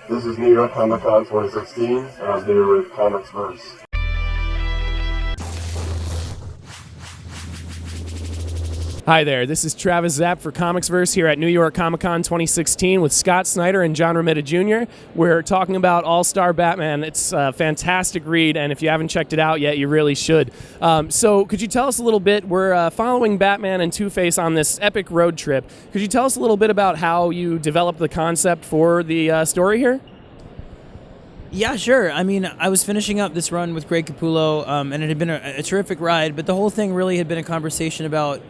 This is New York Comic Con 2016, and I'm here with Comics Verse. Hi there, this is Travis Zapp for Comicsverse here at New York Comic Con 2016 with Scott Snyder and John Romita Jr. We're talking about All-Star Batman. It's a fantastic read, and if you haven't checked it out yet, you really should. So could you tell us a little bit, we're following Batman and Two-Face on this epic road trip. Could you tell us a little bit about how you developed the concept for the story here? Yeah, sure. I mean, I was finishing up this run with Greg Capullo, and it had been a terrific ride, but the whole thing really had been a conversation about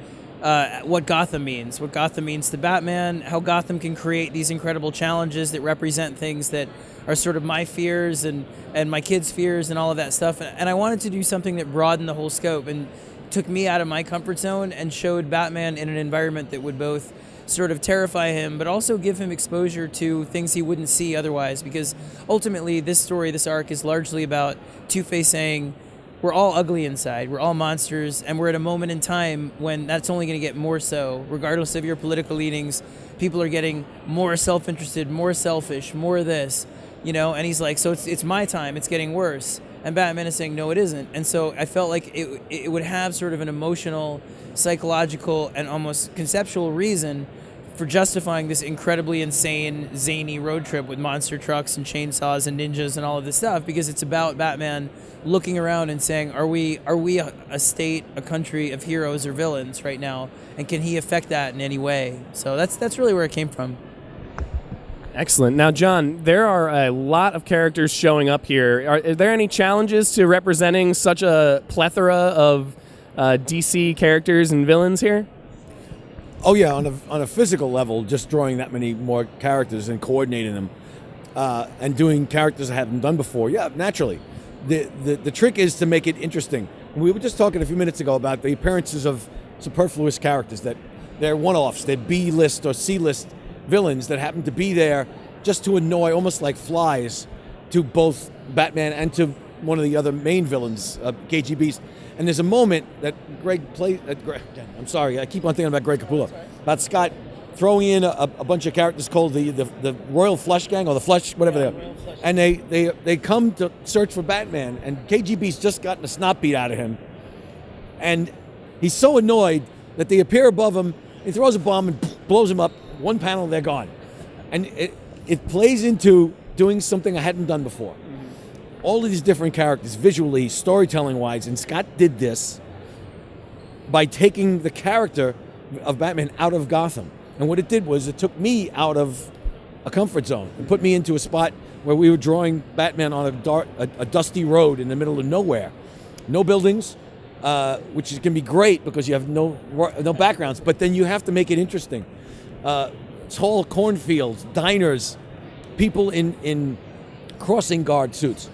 what Gotham means to Batman, how Gotham can create these incredible challenges that represent things that are sort of my fears and my kids' fears and all of that stuff. And I wanted to do something that broadened the whole scope and took me out of my comfort zone and showed Batman in an environment that would both sort of terrify him, but also give him exposure to things he wouldn't see otherwise. Because ultimately, this story, this arc, is largely about Two-Face saying, we're all ugly inside, we're all monsters, and we're at a moment in time when that's only going to get more so. Regardless of your political leanings, people are getting more self-interested, more selfish, more this, and he's like, so it's my time, it's getting worse. And Batman is saying, no, it isn't. And so I felt like it would have sort of an emotional, psychological, and almost conceptual reason for justifying this incredibly insane, zany road trip with monster trucks and chainsaws and ninjas and all of this stuff, because it's about Batman looking around and saying, are we a state, a country of heroes or villains right now, and can he affect that in any way? So that's really where it came from. Excellent. Now, John, there are a lot of characters showing up here. Are there any challenges to representing such a plethora of DC characters and villains here? Oh yeah, on a physical level, just drawing that many more characters and coordinating them, and doing characters I haven't done before. Yeah, naturally. The trick is to make it interesting. We were just talking a few minutes ago about the appearances of superfluous characters, that they're one-offs, they're B-list or C-list villains that happen to be there just to annoy, almost like flies, to both Batman and to one of the other main villains, KG Beast. And there's a moment that Greg played. I'm sorry, I keep on thinking about Greg Capullo, about Scott throwing in a bunch of characters called the Royal Flush Gang, or the Flush, whatever they are. And they come to search for Batman, and KG Beast's just gotten a snot beat out of him. And he's so annoyed that they appear above him, he throws a bomb and blows him up. One panel, they're gone. And it plays into doing something I hadn't done before. All of these different characters, visually, storytelling-wise, and Scott did this by taking the character of Batman out of Gotham. And what it did was it took me out of a comfort zone and put me into a spot where we were drawing Batman on a dusty road in the middle of nowhere. No buildings, which can be great because you have no backgrounds, but then you have to make it interesting. Tall cornfields, diners, people in crossing guard suits.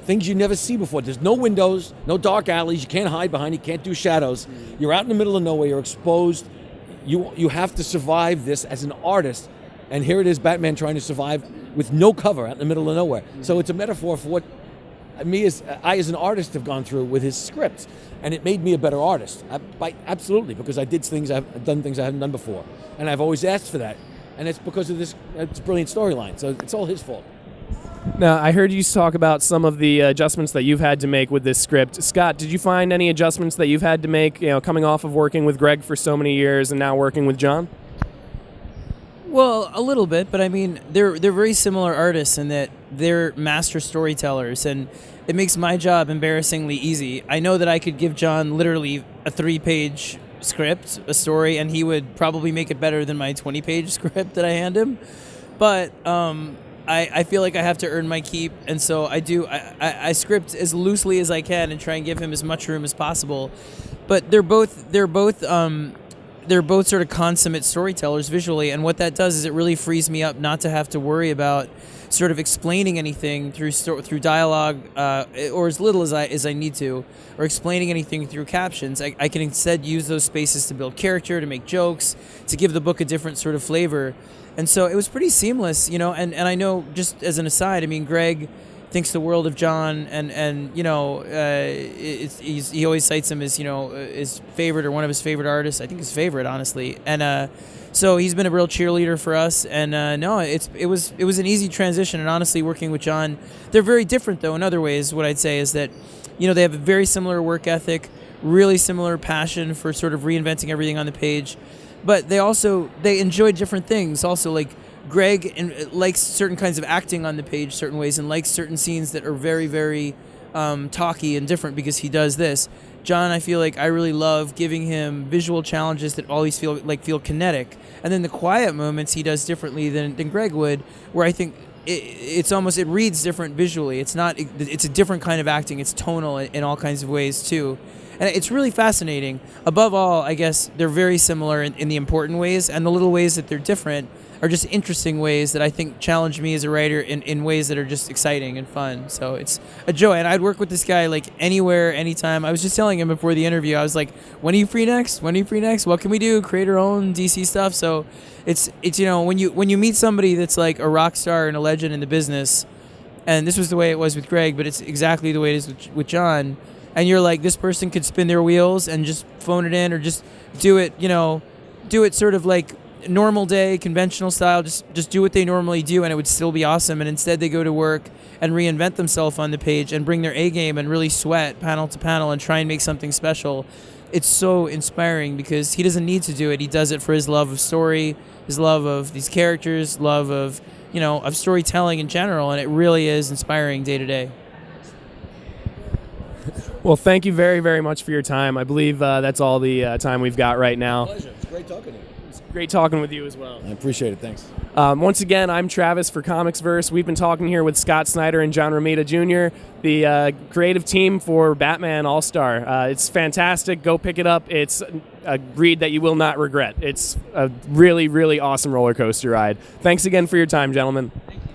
Things you never see before. There's no windows, no dark alleys. You can't hide behind. You can't do shadows. You're out in the middle of nowhere. You're exposed. You have to survive this as an artist. And here it is, Batman trying to survive with no cover out in the middle of nowhere. So it's a metaphor for what I as an artist have gone through with his scripts. And it made me a better artist. Absolutely, because I've done things I haven't done before. And I've always asked for that. And it's because of this brilliant storyline. So it's all his fault. Now, I heard you talk about some of the adjustments that you've had to make with this script. Scott, did you find any adjustments that you've had to make, coming off of working with Greg for so many years and now working with John? Well, a little bit, but I mean, they're very similar artists in that they're master storytellers, and it makes my job embarrassingly easy. I know that I could give John literally a 3-page script, a story, and he would probably make it better than my 20-page script that I hand him. But I feel like I have to earn my keep, and so I script as loosely as I can and try and give him as much room as possible. But they're both sort of consummate storytellers visually, and what that does is it really frees me up not to have to worry about sort of explaining anything through dialogue, or as little as I need to, or explaining anything through captions. I can instead use those spaces to build character, to make jokes, to give the book a different sort of flavor. And so it was pretty seamless, and I know, just as an aside, I mean, Greg thinks the world of John, and you know, he always cites him as, you know, his favorite or one of his favorite artists. I think his favorite, honestly. And so he's been a real cheerleader for us. And no, it was an easy transition. And honestly, working with John, they're very different though. In other ways, what I'd say is that, you know, they have a very similar work ethic, really similar passion for sort of reinventing everything on the page, but they enjoy different things. Also, like, Greg likes certain kinds of acting on the page certain ways, and likes certain scenes that are very, very talky and different because he does this. John, I feel like I really love giving him visual challenges that always feel kinetic, and then the quiet moments he does differently than Greg would, where I think it reads different visually. It's a different kind of acting. It's tonal in all kinds of ways too. And it's really fascinating. Above all, I guess they're very similar in the important ways, and the little ways that they're different are just interesting ways that I think challenge me as a writer in ways that are just exciting and fun. So it's a joy, and I'd work with this guy like anywhere, anytime. I was just telling him before the interview, I was like, when are you free next? When are you free next? What can we do? Create our own DC stuff. So it's you know, when you meet somebody that's like a rock star and a legend in the business, and this was the way it was with Greg, but it's exactly the way it is with John, and you're like, this person could spin their wheels and just phone it in, or just do it sort of like normal day, conventional style, just do what they normally do, and it would still be awesome. And instead they go to work and reinvent themselves on the page and bring their A game and really sweat panel to panel and try and make something special. It's so inspiring because he doesn't need to do it. He does it for his love of story, his love of these characters, love of, you know, of storytelling in general, and it really is inspiring day to day. Well, thank you very, very much for your time. I believe that's all the time we've got right now. Pleasure. It's great talking to you. It's great talking with you as well. I appreciate it. Thanks. Once again, I'm Travis for Comicsverse. We've been talking here with Scott Snyder and John Romita Jr., the creative team for Batman All-Star. It's fantastic. Go pick it up. It's a read that you will not regret. It's a really, really awesome roller coaster ride. Thanks again for your time, gentlemen. Thank you.